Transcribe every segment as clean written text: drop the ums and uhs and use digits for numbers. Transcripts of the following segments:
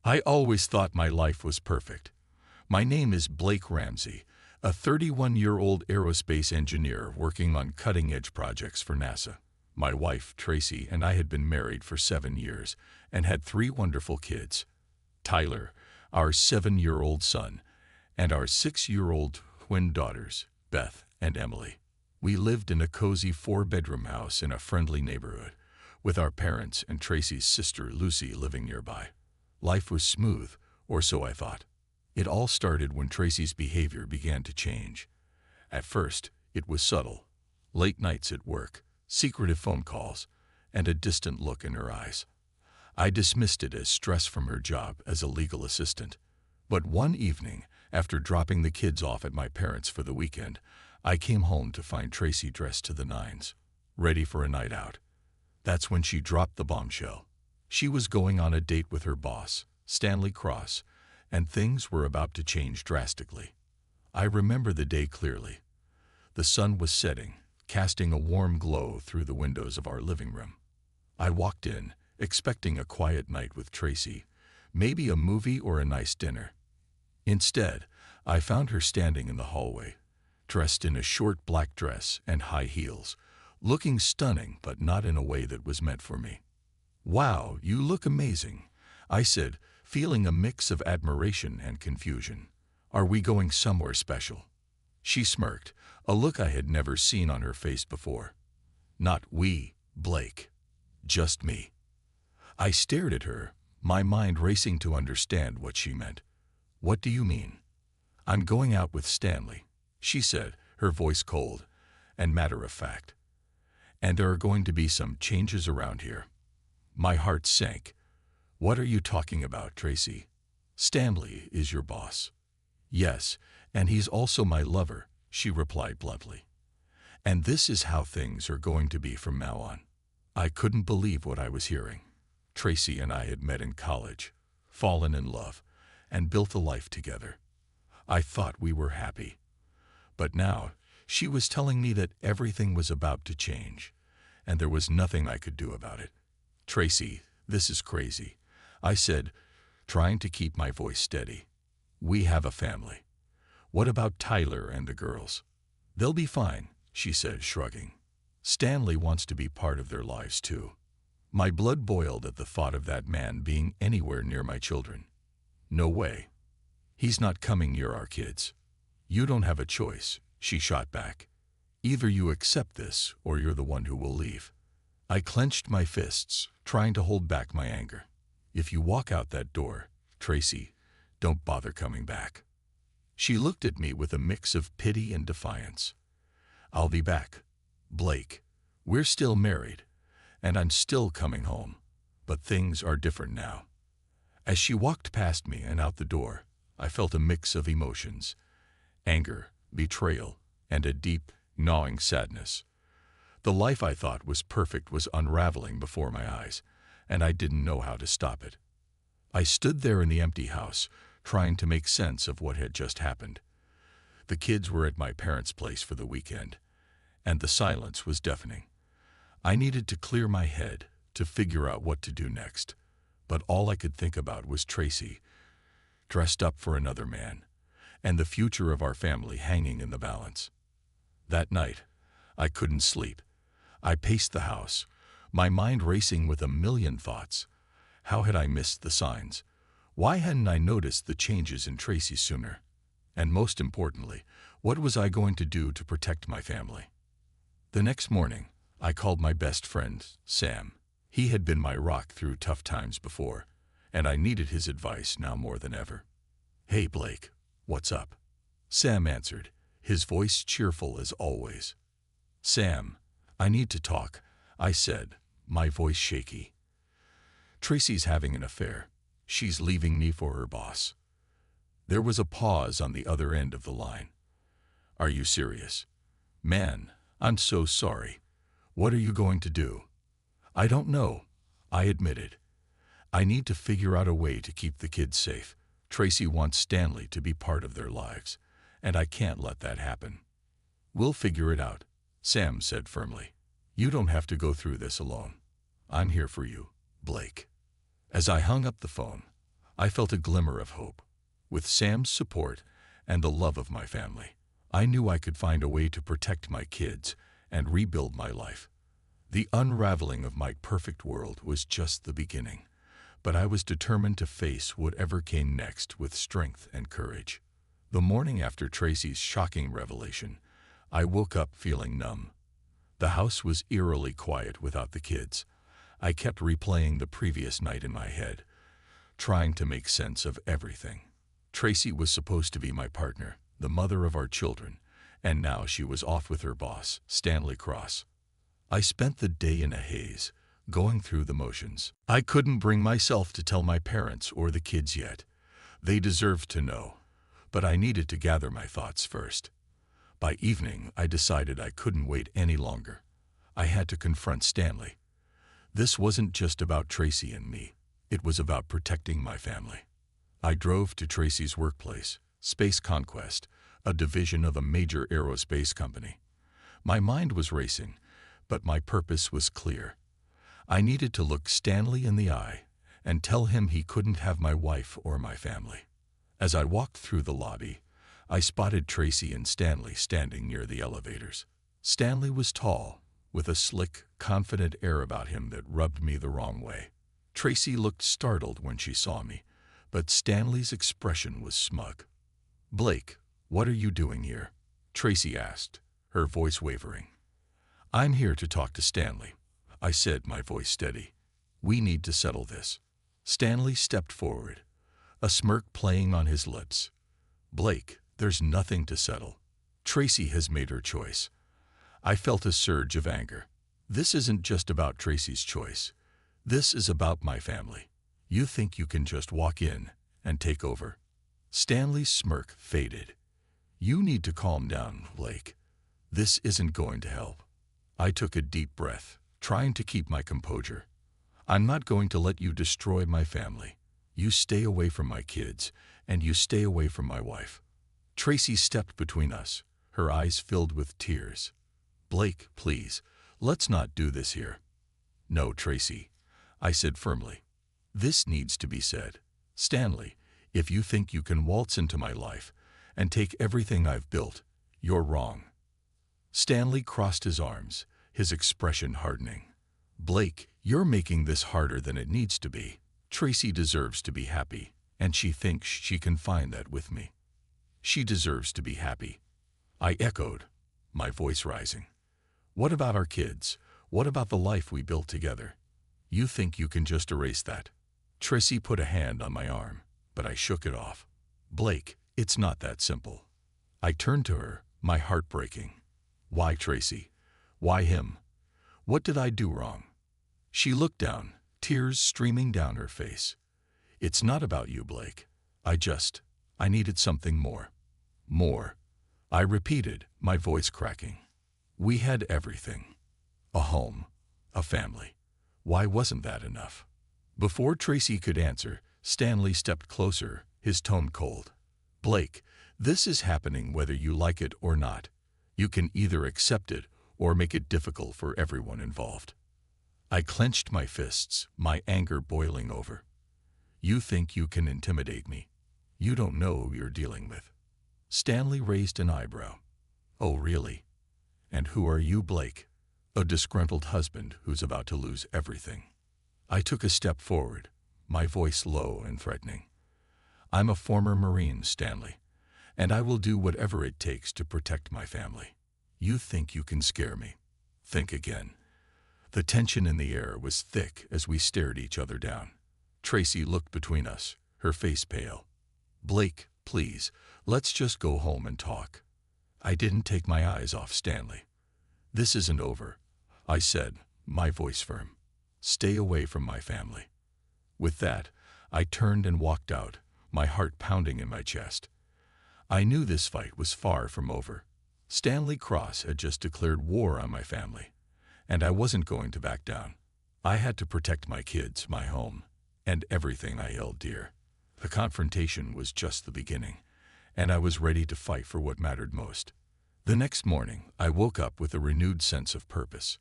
I always thought my life was perfect. My name is Blake Ramsey, a 31-year-old aerospace engineer working on cutting-edge projects for NASA. My wife, Tracy, and I had been married for 7 years and had 3 wonderful kids. Tyler, our 7-year-old son, and our 6-year-old twin daughters, Beth and Emily. We lived in a cozy 4-bedroom house in a friendly neighborhood, with our parents and Tracy's sister Lucy living nearby. Life was smooth, or so I thought. It all started when Tracy's behavior began to change. At first, it was subtle. Late nights at work, secretive phone calls, and a distant look in her eyes. I dismissed it as stress from her job as a legal assistant. But one evening, after dropping the kids off at my parents' for the weekend, I came home to find Tracy dressed to the nines, ready for a night out. That's when she dropped the bombshell. She was going on a date with her boss, Stanley Cross, and things were about to change drastically. I remember the day clearly. The sun was setting, casting a warm glow through the windows of our living room. I walked in, expecting a quiet night with Tracy, maybe a movie or a nice dinner. Instead, I found her standing in the hallway, dressed in a short black dress and high heels, looking stunning but not in a way that was meant for me. "Wow, you look amazing," I said, feeling a mix of admiration and confusion. "Are we going somewhere special?" She smirked, a look I had never seen on her face before. "Not we, Blake. Just me." I stared at her, my mind racing to understand what she meant. "What do you mean?" "I'm going out with Stanley," she said, her voice cold and matter-of-fact. "And there are going to be some changes around here." My heart sank. "What are you talking about, Tracy?" "Stanley is your boss." "Yes, and he's also my lover," she replied bluntly. "And this is how things are going to be from now on." I couldn't believe what I was hearing. Tracy and I had met in college, fallen in love, and built a life together. I thought we were happy. But now, she was telling me that everything was about to change, and there was nothing I could do about it. "Tracy, this is crazy," I said, trying to keep my voice steady. "We have a family. What about Tyler and the girls?" "They'll be fine," she said, shrugging. "Stanley wants to be part of their lives too." My blood boiled at the thought of that man being anywhere near my children. "No way. He's not coming near our kids." "You don't have a choice," she shot back. "Either you accept this or you're the one who will leave." I clenched my fists, trying to hold back my anger. "If you walk out that door, Tracy, don't bother coming back." She looked at me with a mix of pity and defiance. "I'll be back, Blake. We're still married, and I'm still coming home, but things are different now." As she walked past me and out the door, I felt a mix of emotions: anger, betrayal, and a deep, gnawing sadness. The life I thought was perfect was unraveling before my eyes, and I didn't know how to stop it. I stood there in the empty house, trying to make sense of what had just happened. The kids were at my parents' place for the weekend, and the silence was deafening. I needed to clear my head to figure out what to do next, but all I could think about was Tracy, dressed up for another man, and the future of our family hanging in the balance. That night, I couldn't sleep. I paced the house, my mind racing with a million thoughts. How had I missed the signs? Why hadn't I noticed the changes in Tracy sooner? And most importantly, what was I going to do to protect my family? The next morning, I called my best friend, Sam. He had been my rock through tough times before, and I needed his advice now more than ever. "Hey, Blake, what's up?" Sam answered, his voice cheerful as always. "Sam, I need to talk," I said, my voice shaky. "Tracy's having an affair. She's leaving me for her boss." There was a pause on the other end of the line. "Are you serious?" "Man, I'm so sorry. What are you going to do?" "I don't know," I admitted. "I need to figure out a way to keep the kids safe. Tracy wants Stanley to be part of their lives, and I can't let that happen." "We'll figure it out," Sam said firmly. "You don't have to go through this alone. I'm here for you, Blake." As I hung up the phone, I felt a glimmer of hope. With Sam's support and the love of my family, I knew I could find a way to protect my kids and rebuild my life. The unraveling of my perfect world was just the beginning, but I was determined to face whatever came next with strength and courage. The morning after Tracy's shocking revelation, I woke up feeling numb. The house was eerily quiet without the kids. I kept replaying the previous night in my head, trying to make sense of everything. Tracy was supposed to be my partner, the mother of our children, and now she was off with her boss, Stanley Cross. I spent the day in a haze, going through the motions. I couldn't bring myself to tell my parents or the kids yet. They deserved to know, but I needed to gather my thoughts first. By evening, I decided I couldn't wait any longer. I had to confront Stanley. This wasn't just about Tracy and me. It was about protecting my family. I drove to Tracy's workplace, Space Conquest, a division of a major aerospace company. My mind was racing, but my purpose was clear. I needed to look Stanley in the eye and tell him he couldn't have my wife or my family. As I walked through the lobby, I spotted Tracy and Stanley standing near the elevators. Stanley was tall, with a slick, confident air about him that rubbed me the wrong way. Tracy looked startled when she saw me, but Stanley's expression was smug. "Blake, what are you doing here?" Tracy asked, her voice wavering. "I'm here to talk to Stanley," I said, my voice steady. "We need to settle this." Stanley stepped forward, a smirk playing on his lips. "Blake, there's nothing to settle. Tracy has made her choice." I felt a surge of anger. This isn't just about Tracy's choice. This is about my family. You think you can just walk in and take over? Stanley's smirk faded. "You need to calm down, Blake. This isn't going to help." I took a deep breath, trying to keep my composure. "I'm not going to let you destroy my family. You stay away from my kids, and you stay away from my wife." Tracy stepped between us, her eyes filled with tears. "Blake, please, let's not do this here." "No, Tracy," I said firmly. "This needs to be said. Stanley, if you think you can waltz into my life and take everything I've built, you're wrong." Stanley crossed his arms, his expression hardening. "Blake, you're making this harder than it needs to be. Tracy deserves to be happy, and she thinks she can find that with me." "She deserves to be happy," I echoed, my voice rising. "What about our kids? What about the life we built together? You think you can just erase that?" Tracy put a hand on my arm, but I shook it off. "Blake, it's not that simple." I turned to her, my heart breaking. "Why, Tracy? Why him? What did I do wrong?" She looked down, tears streaming down her face. "It's not about you, Blake. I needed something more." "More," I repeated, my voice cracking. "We had everything. A home, a family. Why wasn't that enough?" Before Tracy could answer, Stanley stepped closer, his tone cold. "Blake, this is happening whether you like it or not. You can either accept it or make it difficult for everyone involved." I clenched my fists, my anger boiling over. "You think you can intimidate me? You don't know who you're dealing with." Stanley raised an eyebrow. "Oh, really? And who are you, Blake?" "A disgruntled husband who's about to lose everything." I took a step forward, my voice low and threatening. "I'm a former Marine, Stanley, and I will do whatever it takes to protect my family. You think you can scare me? Think again." The tension in the air was thick as we stared each other down. Tracy looked between us, her face pale. "Blake, please, let's just go home and talk." I didn't take my eyes off Stanley. "This isn't over," I said, my voice firm. "Stay away from my family." With that, I turned and walked out, my heart pounding in my chest. I knew this fight was far from over. Stanley Cross had just declared war on my family, and I wasn't going to back down. I had to protect my kids, my home, and everything I held dear. The confrontation was just the beginning, and I was ready to fight for what mattered most. The next morning, I woke up with a renewed sense of purpose.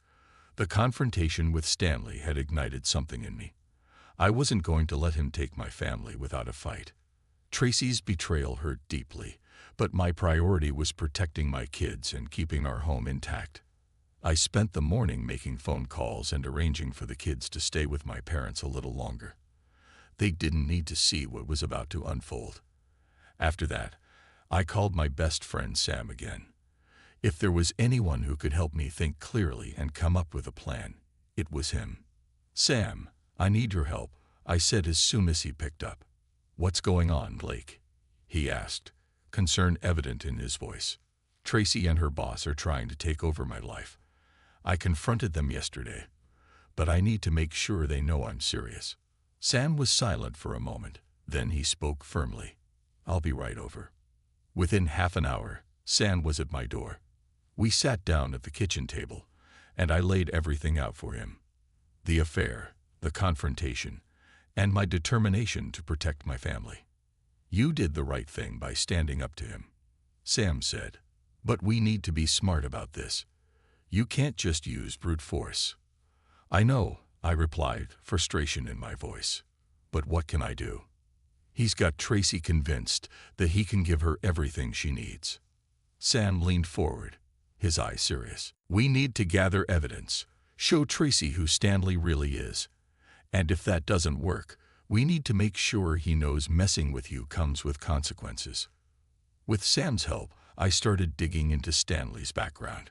The confrontation with Stanley had ignited something in me. I wasn't going to let him take my family without a fight. Tracy's betrayal hurt deeply, but my priority was protecting my kids and keeping our home intact. I spent the morning making phone calls and arranging for the kids to stay with my parents a little longer. They didn't need to see what was about to unfold. After that, I called my best friend Sam again. If there was anyone who could help me think clearly and come up with a plan, it was him. "Sam, I need your help," I said as soon as he picked up. "What's going on, Blake?" he asked, concern evident in his voice. "Tracy and her boss are trying to take over my life. I confronted them yesterday, but I need to make sure they know I'm serious." Sam was silent for a moment, then he spoke firmly. "I'll be right over." Within half an hour, Sam was at my door. We sat down at the kitchen table, and I laid everything out for him. The affair, the confrontation, and my determination to protect my family. "You did the right thing by standing up to him," Sam said. "But we need to be smart about this. You can't just use brute force." "I know," I replied, frustration in my voice. "But what can I do?" "He's got Tracy convinced that he can give her everything she needs." Sam leaned forward, his eyes serious. "We need to gather evidence, show Tracy who Stanley really is. And if that doesn't work, we need to make sure he knows messing with you comes with consequences." With Sam's help, I started digging into Stanley's background.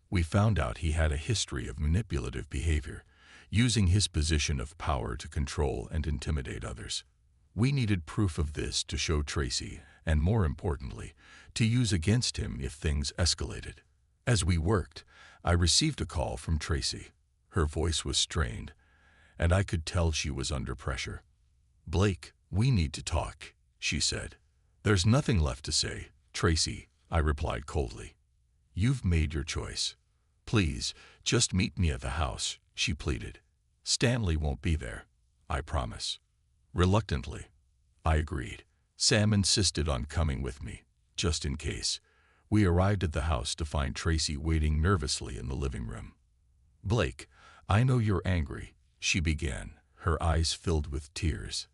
We found out he had a history of manipulative behavior, using his position of power to control and intimidate others. We needed proof of this to show Tracy, and more importantly, to use against him if things escalated. As we worked, I received a call from Tracy. Her voice was strained, and I could tell she was under pressure. "Blake, we need to talk," she said. "There's nothing left to say, Tracy," I replied coldly. "You've made your choice. Please, just meet me at the house," she pleaded. "Stanley won't be there, I promise." Reluctantly, I agreed. Sam insisted on coming with me, just in case. We arrived at the house to find Tracy waiting nervously in the living room. "Blake, I know you're angry," she began, her eyes filled with tears.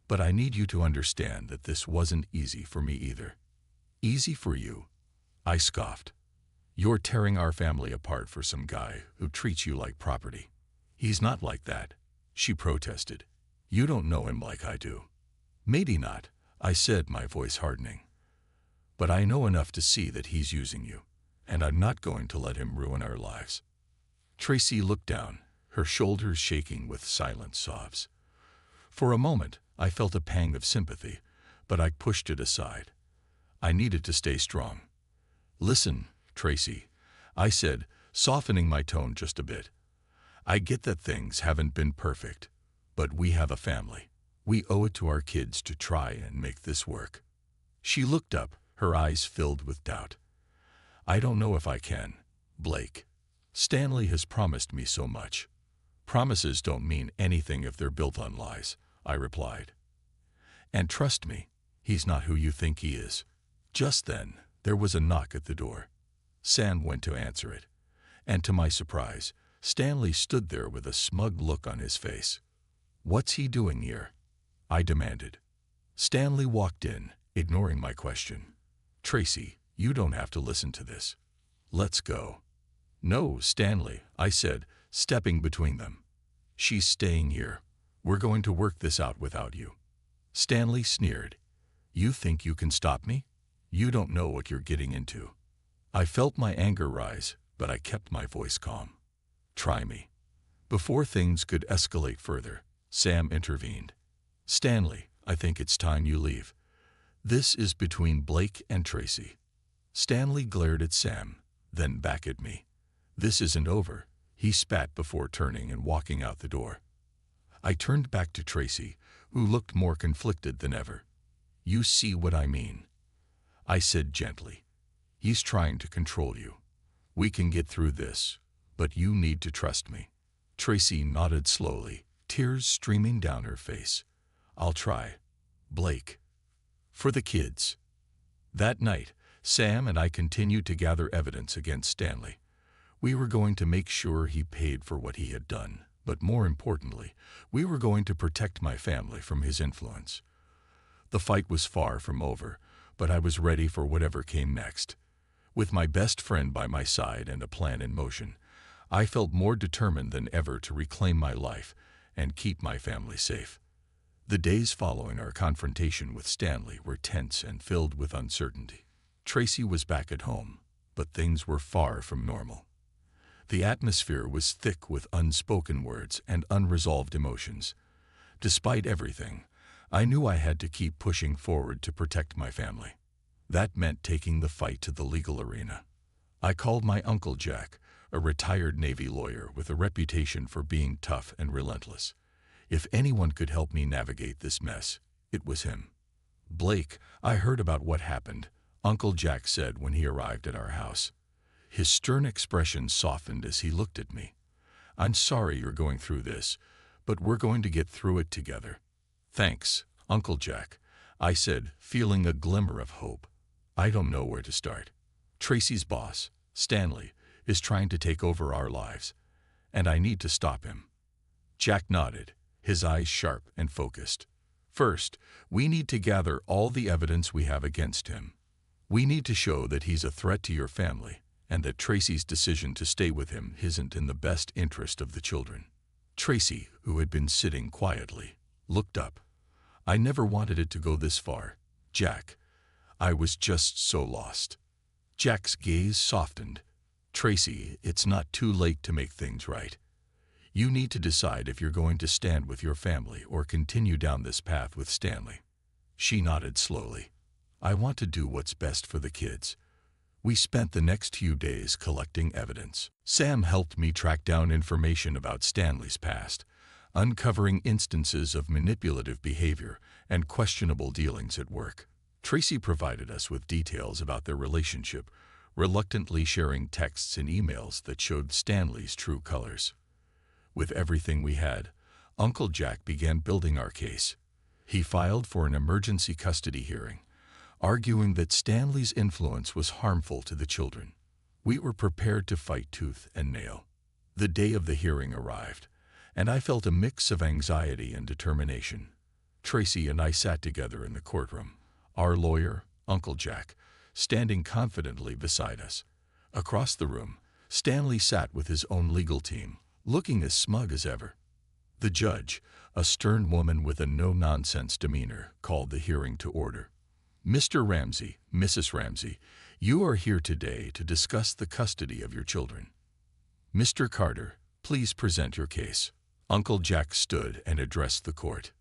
"But I need you to understand that this wasn't easy for me either." "Easy for you?" I scoffed. "You're tearing our family apart for some guy who treats you like property." "He's not like that," she protested. "You don't know him like I do." "Maybe not," I said, my voice hardening. "But I know enough to see that he's using you, and I'm not going to let him ruin our lives." Tracy looked down, her shoulders shaking with silent sobs. For a moment, I felt a pang of sympathy, but I pushed it aside. I needed to stay strong. "Listen, Tracy," I said, softening my tone just a bit. "I get that things haven't been perfect, but we have a family. We owe it to our kids to try and make this work." She looked up, her eyes filled with doubt. "I don't know if I can, Blake. Stanley has promised me so much." "Promises don't mean anything if they're built on lies," I replied. "And trust me, he's not who you think he is." Just then, there was a knock at the door. Sam went to answer it, and to my surprise, Stanley stood there with a smug look on his face. "What's he doing here?" I demanded. Stanley walked in, ignoring my question. "Tracy, you don't have to listen to this. Let's go." "No, Stanley," I said, stepping between them. "She's staying here. We're going to work this out without you." Stanley sneered. "You think you can stop me? You don't know what you're getting into." I felt my anger rise, but I kept my voice calm. "Try me." Before things could escalate further, Sam intervened. "Stanley, I think it's time you leave. This is between Blake and Tracy." Stanley glared at Sam, then back at me. "This isn't over," he spat before turning and walking out the door. I turned back to Tracy, who looked more conflicted than ever. "You see what I mean," I said gently. "He's trying to control you. We can get through this, but you need to trust me." Tracy nodded slowly, tears streaming down her face. "I'll try, Blake. For the kids." That night, Sam and I continued to gather evidence against Stanley. We were going to make sure he paid for what he had done, But more importantly, we were going to protect my family from his influence. The fight was far from over, but I was ready for whatever came next. With my best friend by my side and a plan in motion, I felt more determined than ever to reclaim my life and keep my family safe. The days following our confrontation with Stanley were tense and filled with uncertainty. Tracy was back at home, but things were far from normal. The atmosphere was thick with unspoken words and unresolved emotions. Despite everything, I knew I had to keep pushing forward to protect my family. That meant taking the fight to the legal arena. I called my Uncle Jack, a retired Navy lawyer with a reputation for being tough and relentless. If anyone could help me navigate this mess, it was him. "Blake, I heard about what happened," Uncle Jack said when he arrived at our house. His stern expression softened as he looked at me. "I'm sorry you're going through this, but we're going to get through it together." "Thanks, Uncle Jack," I said, feeling a glimmer of hope. "I don't know where to start. Tracy's boss, Stanley, is trying to take over our lives, and I need to stop him." Jack nodded, his eyes sharp and focused. "First, we need to gather all the evidence we have against him. We need to show that he's a threat to your family, and that Tracy's decision to stay with him isn't in the best interest of the children." Tracy, who had been sitting quietly, looked up. "I never wanted it to go this far, Jack. I was just so lost." Jack's gaze softened. "Tracy, it's not too late to make things right. You need to decide if you're going to stand with your family or continue down this path with Stanley." She nodded slowly. "I want to do what's best for the kids." We spent the next few days collecting evidence. Sam helped me track down information about Stanley's past, uncovering instances of manipulative behavior and questionable dealings at work. Tracy provided us with details about their relationship, reluctantly sharing texts and emails that showed Stanley's true colors. With everything we had, Uncle Jack began building our case. He filed for an emergency custody hearing, arguing that Stanley's influence was harmful to the children. We were prepared to fight tooth and nail. The day of the hearing arrived, and I felt a mix of anxiety and determination. Tracy and I sat together in the courtroom, our lawyer, Uncle Jack, standing confidently beside us. Across the room, Stanley sat with his own legal team, looking as smug as ever. The judge, a stern woman with a no-nonsense demeanor, called the hearing to order. "Mr. Ramsey, Mrs. Ramsey, you are here today to discuss the custody of your children. Mr. Carter, please present your case." Uncle Jack stood and addressed the court.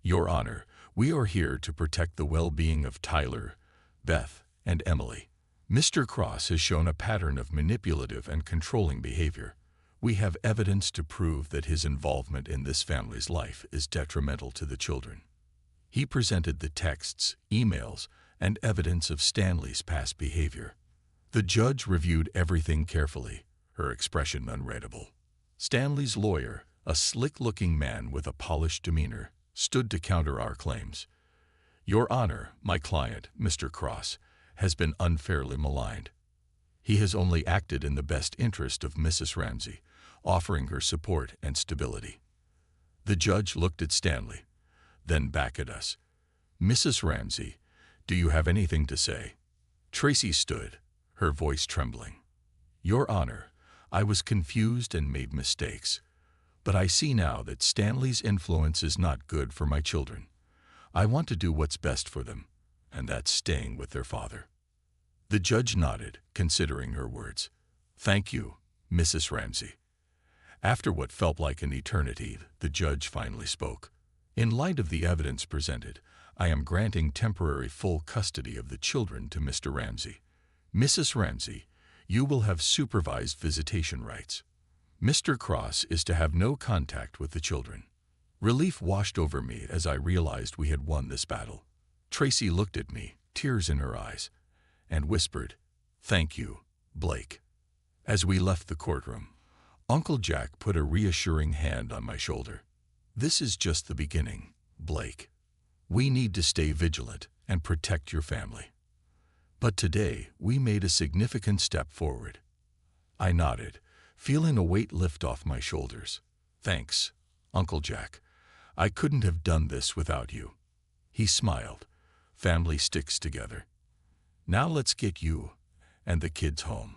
"Your Honor, we are here to protect the well-being of Tyler, Beth, and Emily. Mr. Cross has shown a pattern of manipulative and controlling behavior. We have evidence to prove that his involvement in this family's life is detrimental to the children." He presented the texts, emails, and evidence of Stanley's past behavior. The judge reviewed everything carefully, her expression unreadable. Stanley's lawyer, a slick-looking man with a polished demeanor, stood to counter our claims. "Your Honor, my client, Mr. Cross, has been unfairly maligned. He has only acted in the best interest of Mrs. Ramsey, offering her support and stability." The judge looked at Stanley, then back at us. "Mrs. Ramsey, do you have anything to say?" Tracy stood, her voice trembling. "Your Honor, I was confused and made mistakes, but I see now that Stanley's influence is not good for my children. I want to do what's best for them, and that's staying with their father." The judge nodded, considering her words. "Thank you, Mrs. Ramsey." After what felt like an eternity, the judge finally spoke. "In light of the evidence presented, I am granting temporary full custody of the children to Mr. Ramsey. Mrs. Ramsey, you will have supervised visitation rights. Mr. Cross is to have no contact with the children." Relief washed over me as I realized we had won this battle. Tracy looked at me, tears in her eyes, and whispered, "Thank you, Blake." As we left the courtroom, Uncle Jack put a reassuring hand on my shoulder. "This is just the beginning, Blake. We need to stay vigilant and protect your family." But today, we made a significant step forward. I nodded, feeling a weight lift off my shoulders. Thanks, Uncle Jack. I couldn't have done this without you. He smiled. Family sticks together. Now let's get you and the kids home.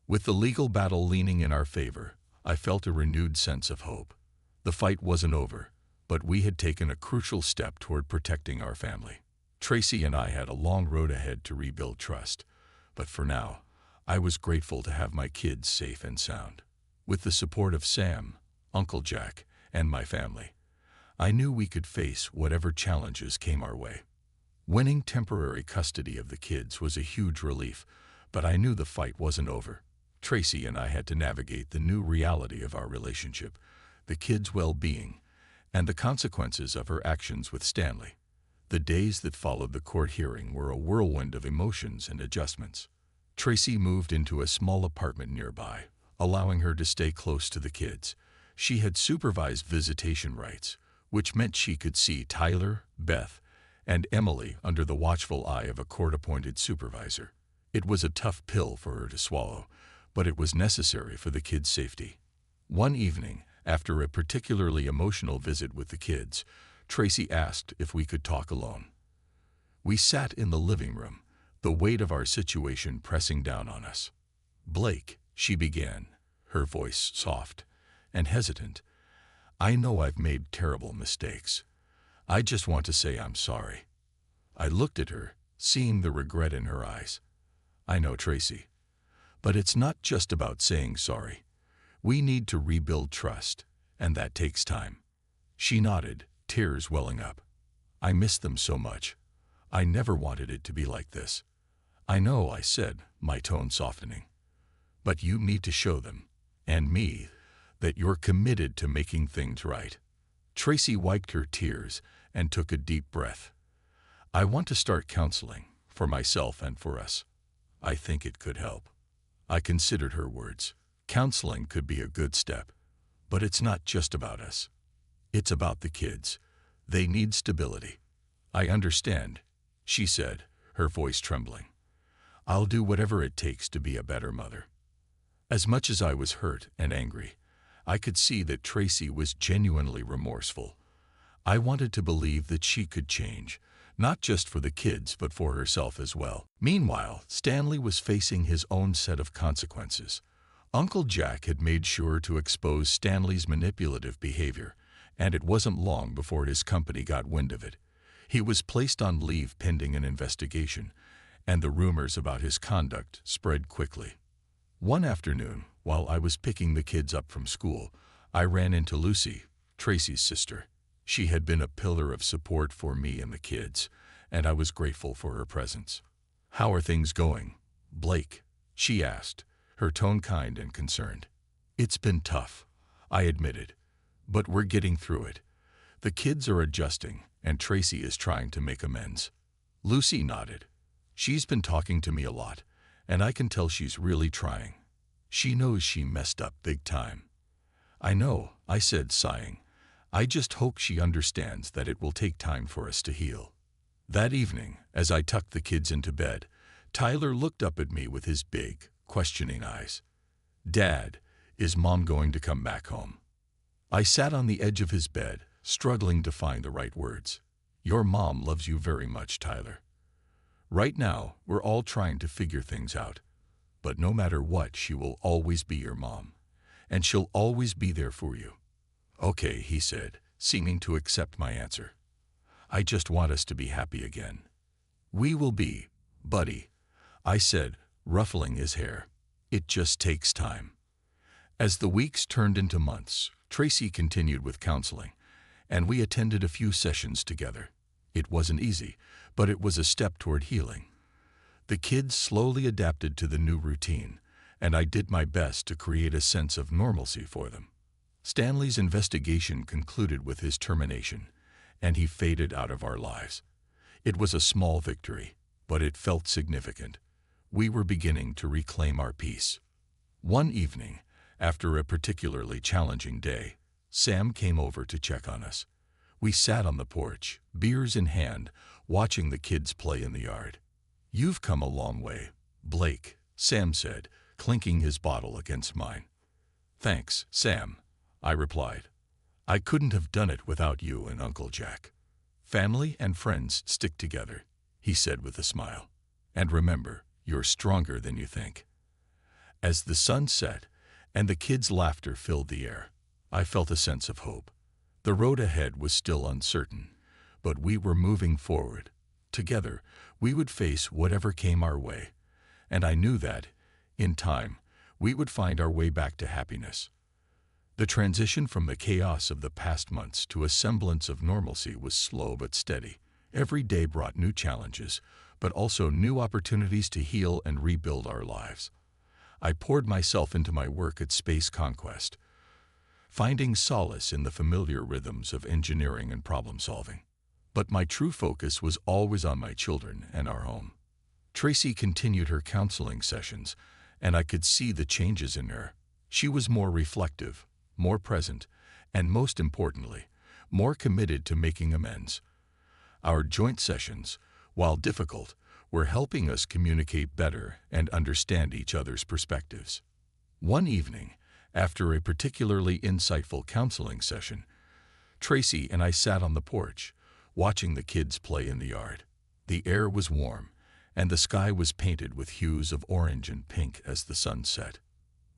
With the legal battle leaning in our favor, I felt a renewed sense of hope. The fight wasn't over, but we had taken a crucial step toward protecting our family. Tracy and I had a long road ahead to rebuild trust, but for now, I was grateful to have my kids safe and sound. With the support of Sam, Uncle Jack, and my family, I knew we could face whatever challenges came our way. Winning temporary custody of the kids was a huge relief, but I knew the fight wasn't over. Tracy and I had to navigate the new reality of our relationship, the kids' well-being, and the consequences of her actions with Stanley. The days that followed the court hearing were a whirlwind of emotions and adjustments. Tracy moved into a small apartment nearby, allowing her to stay close to the kids. She had supervised visitation rights, which meant she could see Tyler, Beth, and Emily under the watchful eye of a court-appointed supervisor. It was a tough pill for her to swallow, but it was necessary for the kids' safety. One evening, after a particularly emotional visit with the kids, Tracy asked if we could talk alone. We sat in the living room, the weight of our situation pressing down on us. "Blake," she began, her voice soft and hesitant, "I know I've made terrible mistakes. I just want to say I'm sorry." I looked at her, seeing the regret in her eyes. "I know, Tracy. But it's not just about saying sorry. We need to rebuild trust, and that takes time." She nodded, tears welling up. "I miss them so much. I never wanted it to be like this." "I know," I said, my tone softening. "But you need to show them, and me, that you're committed to making things right." Tracy wiped her tears and took a deep breath. "I want to start counseling, for myself and for us. I think it could help." I considered her words. Counseling could be a good step, but it's not just about us. It's about the kids. They need stability. "I understand," she said, her voice trembling. "I'll do whatever it takes to be a better mother." As much as I was hurt and angry, I could see that Tracy was genuinely remorseful. I wanted to believe that she could change, not just for the kids but for herself as well. Meanwhile, Stanley was facing his own set of consequences. Uncle Jack had made sure to expose Stanley's manipulative behavior, and it wasn't long before his company got wind of it. He was placed on leave pending an investigation, and the rumors about his conduct spread quickly. One afternoon, while I was picking the kids up from school, I ran into Lucy, Tracy's sister. She had been a pillar of support for me and the kids, and I was grateful for her presence. "How are things going, Blake?" she asked, her tone kind and concerned. "It's been tough," I admitted, "but we're getting through it. The kids are adjusting, and Tracy is trying to make amends." Lucy nodded. "She's been talking to me a lot, and I can tell she's really trying. She knows she messed up big time." "I know," I said, sighing. "I just hope she understands that it will take time for us to heal." That evening, as I tucked the kids into bed, Tyler looked up at me with his big, questioning eyes. "Dad, is Mom going to come back home?" I sat on the edge of his bed, struggling to find the right words. "Your mom loves you very much, Tyler. Right now, we're all trying to figure things out. But no matter what, she will always be your mom, and she'll always be there for you." "Okay," he said, seeming to accept my answer. "I just want us to be happy again." "We will be, buddy," I said, ruffling his hair. "It just takes time." As the weeks turned into months, Tracy continued with counseling, and we attended a few sessions together. It wasn't easy, but it was a step toward healing. The kids slowly adapted to the new routine, and I did my best to create a sense of normalcy for them. Stanley's investigation concluded with his termination, and he faded out of our lives. It was a small victory, but it felt significant. We were beginning to reclaim our peace. One evening, after a particularly challenging day, Sam came over to check on us. We sat on the porch, beers in hand, watching the kids play in the yard. "You've come a long way, Blake," Sam said, clinking his bottle against mine. "Thanks, Sam," I replied. I couldn't have done it without you and Uncle Jack. Family and friends stick together, he said with a smile. And remember, you're stronger than you think. As the sun set and the kids' laughter filled the air, I felt a sense of hope. The road ahead was still uncertain, but we were moving forward. Together, we would face whatever came our way, and I knew that, in time, we would find our way back to happiness. The transition from the chaos of the past months to a semblance of normalcy was slow but steady. Every day brought new challenges, but also new opportunities to heal and rebuild our lives. I poured myself into my work at Space Conquest, finding solace in the familiar rhythms of engineering and problem-solving. But my true focus was always on my children and our home. Tracy continued her counseling sessions, and I could see the changes in her. She was more reflective, more present, and most importantly, more committed to making amends. Our joint sessions, while difficult, were helping us communicate better and understand each other's perspectives. One evening, after a particularly insightful counseling session, Tracy and I sat on the porch, watching the kids play in the yard. The air was warm, and the sky was painted with hues of orange and pink as the sun set.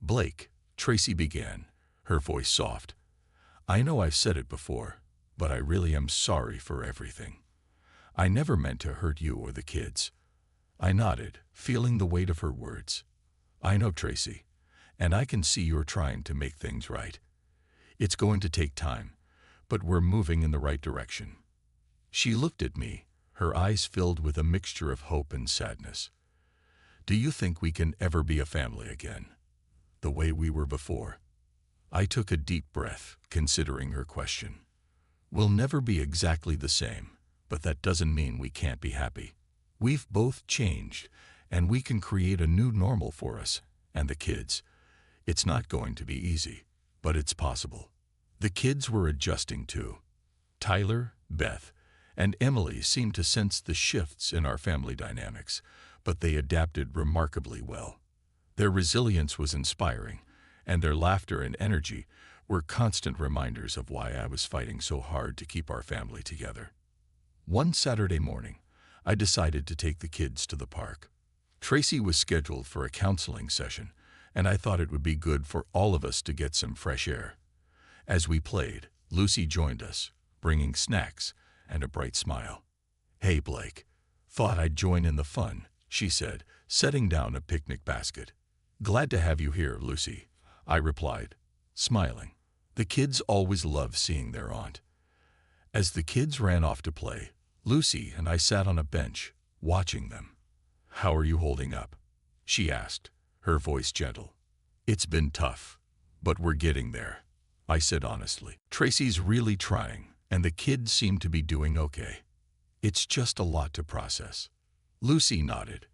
"Blake," Tracy began, her voice soft, "I know I've said it before, but I really am sorry for everything. I never meant to hurt you or the kids." I nodded, feeling the weight of her words. "I know, Tracy, and I can see you're trying to make things right. It's going to take time, but we're moving in the right direction." She looked at me, her eyes filled with a mixture of hope and sadness. "Do you think we can ever be a family again, the way we were before?" I took a deep breath, considering her question. "We'll never be exactly the same, but that doesn't mean we can't be happy. We've both changed, and we can create a new normal for us and the kids. It's not going to be easy, but it's possible." The kids were adjusting too. Tyler, Beth, and Emily seemed to sense the shifts in our family dynamics, but they adapted remarkably well. Their resilience was inspiring, and their laughter and energy were constant reminders of why I was fighting so hard to keep our family together. One Saturday morning, I decided to take the kids to the park. Tracy was scheduled for a counseling session, and I thought it would be good for all of us to get some fresh air. As we played, Lucy joined us, bringing snacks and a bright smile. "Hey, Blake, thought I'd join in the fun," she said, setting down a picnic basket. "Glad to have you here, Lucy," I replied, smiling. The kids always love seeing their aunt. As the kids ran off to play, Lucy and I sat on a bench, watching them. "How are you holding up?" she asked, her voice gentle. "It's been tough, but we're getting there," I said honestly. "Tracy's really trying, and the kids seem to be doing okay. It's just a lot to process." Lucy nodded.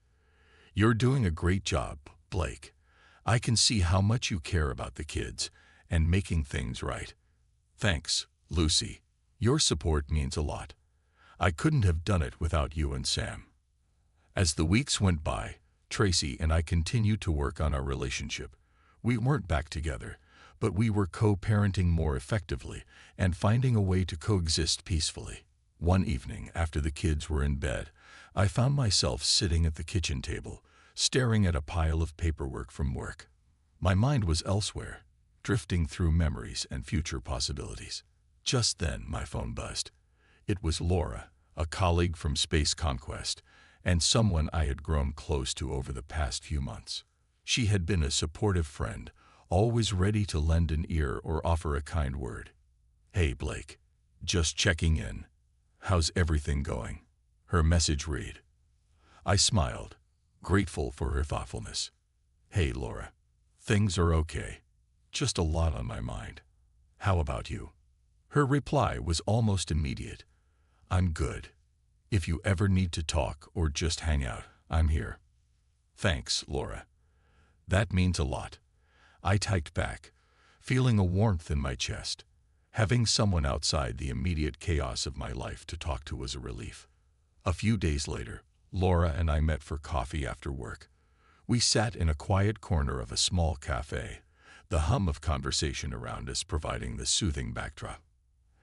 "You're doing a great job, Blake. I can see how much you care about the kids and making things right." "Thanks, Lucy. Your support means a lot. I couldn't have done it without you and Sam." As the weeks went by, Tracy and I continued to work on our relationship. We weren't back together, but we were co-parenting more effectively and finding a way to coexist peacefully. One evening, after the kids were in bed, I found myself sitting at the kitchen table, staring at a pile of paperwork from work. My mind was elsewhere, drifting through memories and future possibilities. Just then, my phone buzzed. It was Laura, a colleague from Space Conquest, and someone I had grown close to over the past few months. She had been a supportive friend, always ready to lend an ear or offer a kind word. "Hey, Blake. Just checking in. How's everything going?" her message read. I smiled, grateful for her thoughtfulness. "Hey, Laura. Things are okay. Just a lot on my mind. How about you?" Her reply was almost immediate. "I'm good. If you ever need to talk or just hang out, I'm here." "Thanks, Laura. That means a lot." I typed back, feeling a warmth in my chest. Having someone outside the immediate chaos of my life to talk to was a relief. A few days later, Laura and I met for coffee after work. We sat in a quiet corner of a small cafe, the hum of conversation around us providing the soothing backdrop.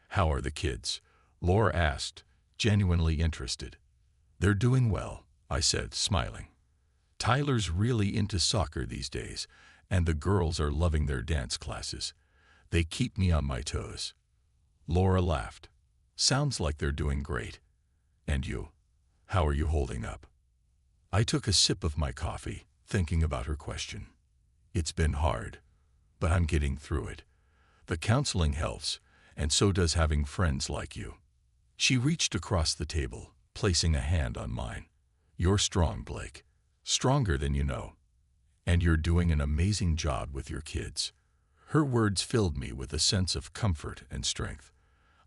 "How are the kids?" Laura asked, genuinely interested. "They're doing well," I said, smiling. "Tyler's really into soccer these days, and the girls are loving their dance classes. They keep me on my toes." Laura laughed. "Sounds like they're doing great. And you? How are you holding up?" I took a sip of my coffee, thinking about her question. "It's been hard, but I'm getting through it. The counseling helps, and so does having friends like you." She reached across the table, placing a hand on mine. "You're strong, Blake. Stronger than you know. And you're doing an amazing job with your kids." Her words filled me with a sense of comfort and strength.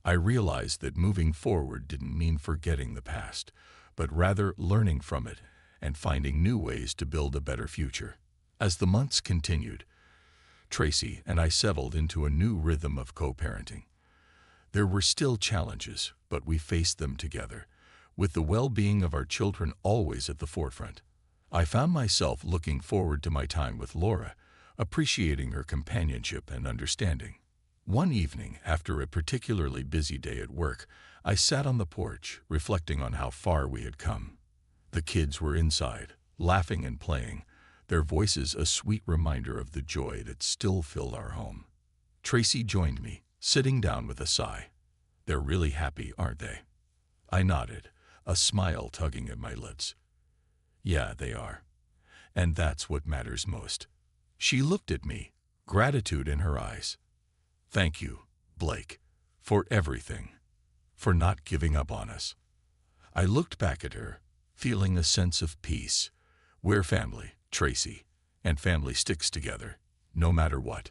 I realized that moving forward didn't mean forgetting the past, but rather learning from it and finding new ways to build a better future. As the months continued, Tracy and I settled into a new rhythm of co-parenting. There were still challenges, but we faced them together, with the well-being of our children always at the forefront. I found myself looking forward to my time with Laura, appreciating her companionship and understanding. One evening, after a particularly busy day at work, I sat on the porch, reflecting on how far we had come. The kids were inside, laughing and playing, their voices a sweet reminder of the joy that still filled our home. Tracy joined me, sitting down with a sigh. "They're really happy, aren't they?" I nodded, a smile tugging at my lips. "Yeah, they are. And that's what matters most." She looked at me, gratitude in her eyes. "Thank you, Blake, for everything, for not giving up on us." I looked back at her, feeling a sense of peace. We're family, Tracy, and family sticks together, no matter what.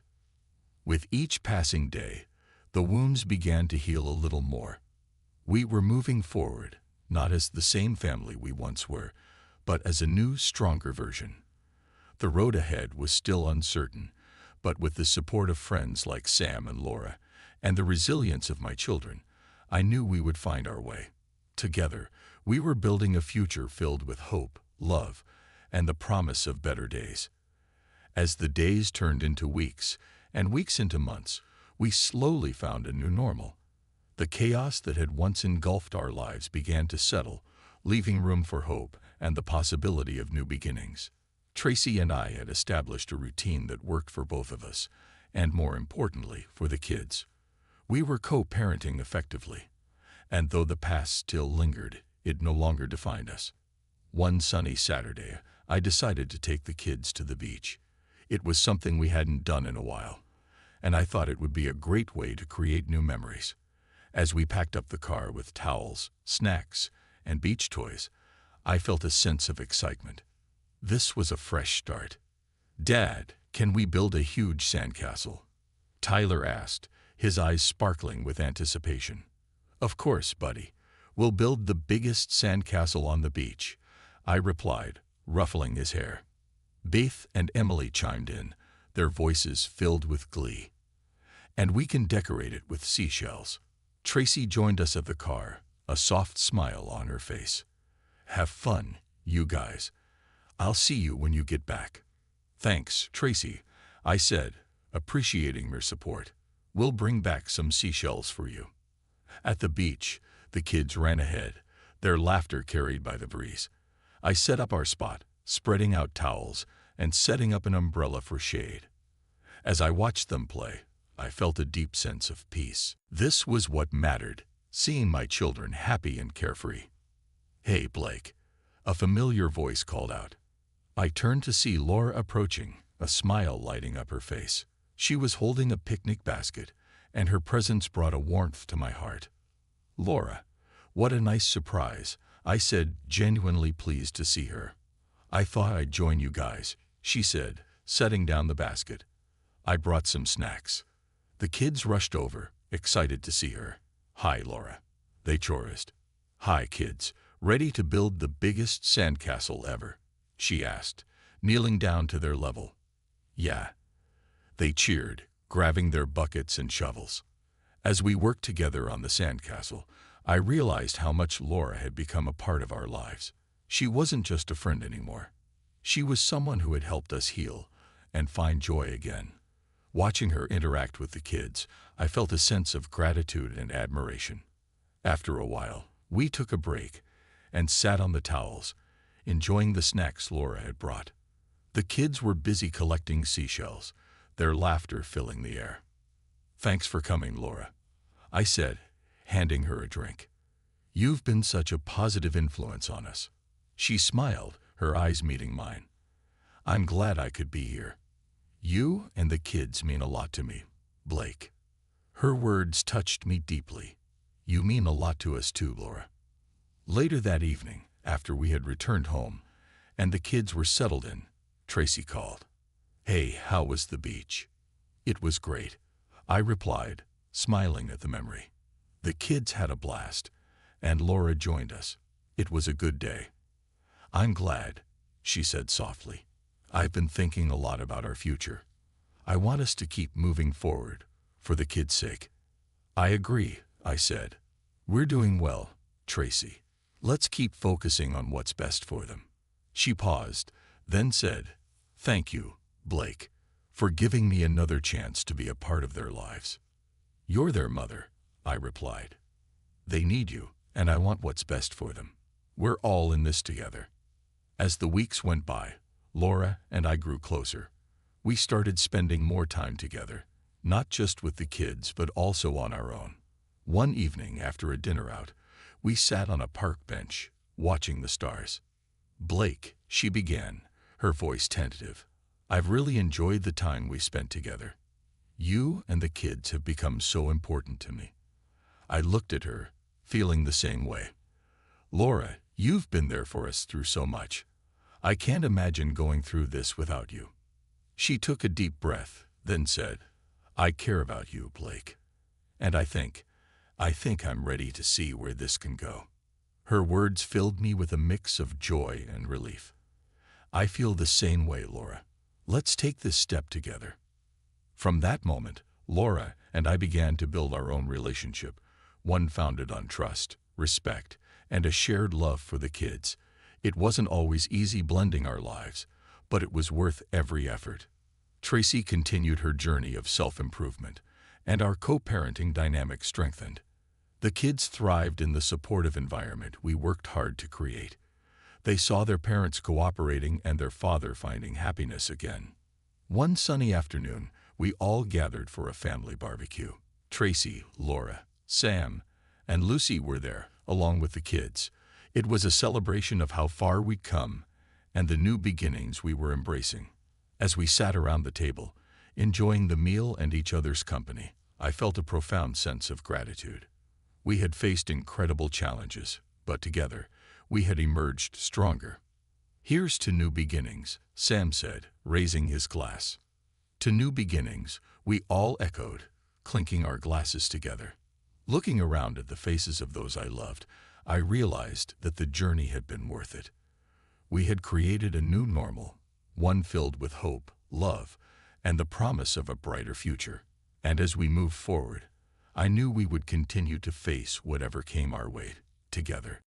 With each passing day, the wounds began to heal a little more. We were moving forward, not as the same family we once were, but as a new, stronger version. The road ahead was still uncertain, but with the support of friends like Sam and Laura, and the resilience of my children, I knew we would find our way. Together, we were building a future filled with hope, love, and the promise of better days. As the days turned into weeks, and weeks into months, we slowly found a new normal. The chaos that had once engulfed our lives began to settle, leaving room for hope and the possibility of new beginnings. Tracy and I had established a routine that worked for both of us, and more importantly, for the kids. We were co-parenting effectively, and though the past still lingered, it no longer defined us. One sunny Saturday, I decided to take the kids to the beach. It was something we hadn't done in a while, and I thought it would be a great way to create new memories. As we packed up the car with towels, snacks, and beach toys, I felt a sense of excitement. This was a fresh start. "Dad, can we build a huge sandcastle?" Tyler asked, his eyes sparkling with anticipation. "Of course, buddy. We'll build the biggest sandcastle on the beach," I replied, ruffling his hair. Beth and Emily chimed in, their voices filled with glee. "And we can decorate it with seashells." Tracy joined us at the car, a soft smile on her face. "Have fun, you guys. I'll see you when you get back." "Thanks, Tracy," I said, appreciating her support. "We'll bring back some seashells for you." At the beach, the kids ran ahead, their laughter carried by the breeze. I set up our spot, spreading out towels and setting up an umbrella for shade. As I watched them play, I felt a deep sense of peace. This was what mattered, seeing my children happy and carefree. "Hey, Blake," a familiar voice called out. I turned to see Laura approaching, a smile lighting up her face. She was holding a picnic basket, and her presence brought a warmth to my heart. "Laura, what a nice surprise," I said, genuinely pleased to see her. "I thought I'd join you guys," she said, setting down the basket. "I brought some snacks." The kids rushed over, excited to see her. "Hi, Laura," they chorused. "Hi, kids. Ready to build the biggest sandcastle ever?" she asked, kneeling down to their level. "Yeah." They cheered, grabbing their buckets and shovels. As we worked together on the sandcastle, I realized how much Laura had become a part of our lives. She wasn't just a friend anymore. She was someone who had helped us heal and find joy again. Watching her interact with the kids, I felt a sense of gratitude and admiration. After a while, we took a break and sat on the towels, enjoying the snacks Laura had brought. The kids were busy collecting seashells, their laughter filling the air. "Thanks for coming, Laura," I said, handing her a drink. "You've been such a positive influence on us." She smiled, her eyes meeting mine. "I'm glad I could be here. You and the kids mean a lot to me, Blake." Her words touched me deeply. "You mean a lot to us too, Laura." Later that evening, after we had returned home and the kids were settled in, Tracy called. "Hey, how was the beach?" "It was great," I replied, smiling at the memory. "The kids had a blast, and Laura joined us. It was a good day." "I'm glad," she said softly. "I've been thinking a lot about our future. I want us to keep moving forward, for the kids' sake." "I agree," I said. "We're doing well, Tracy. Let's keep focusing on what's best for them." She paused, then said, "Thank you, Blake, for giving me another chance to be a part of their lives." "You're their mother," I replied. "They need you, and I want what's best for them. We're all in this together." As the weeks went by, Laura and I grew closer. We started spending more time together, not just with the kids but also on our own. One evening after a dinner out, we sat on a park bench, watching the stars. "Blake," she began, her voice tentative, "I've really enjoyed the time we spent together. You and the kids have become so important to me." I looked at her, feeling the same way. "Laura, you've been there for us through so much. I can't imagine going through this without you." She took a deep breath, then said, "I care about you, Blake. And I think I'm ready to see where this can go." Her words filled me with a mix of joy and relief. "I feel the same way, Laura. Let's take this step together." From that moment, Laura and I began to build our own relationship, one founded on trust, respect, and a shared love for the kids. It wasn't always easy blending our lives, but it was worth every effort. Tracy continued her journey of self-improvement, and our co-parenting dynamic strengthened. The kids thrived in the supportive environment we worked hard to create. They saw their parents cooperating and their father finding happiness again. One sunny afternoon, we all gathered for a family barbecue. Tracy, Laura, Sam, and Lucy were there, along with the kids. It was a celebration of how far we'd come and the new beginnings we were embracing. As we sat around the table, enjoying the meal and each other's company, I felt a profound sense of gratitude. We had faced incredible challenges, but together, we had emerged stronger. "Here's to new beginnings," Sam said, raising his glass. "To new beginnings," we all echoed, clinking our glasses together. Looking around at the faces of those I loved, I realized that the journey had been worth it. We had created a new normal, one filled with hope, love, and the promise of a brighter future. And as we moved forward, I knew we would continue to face whatever came our way, together.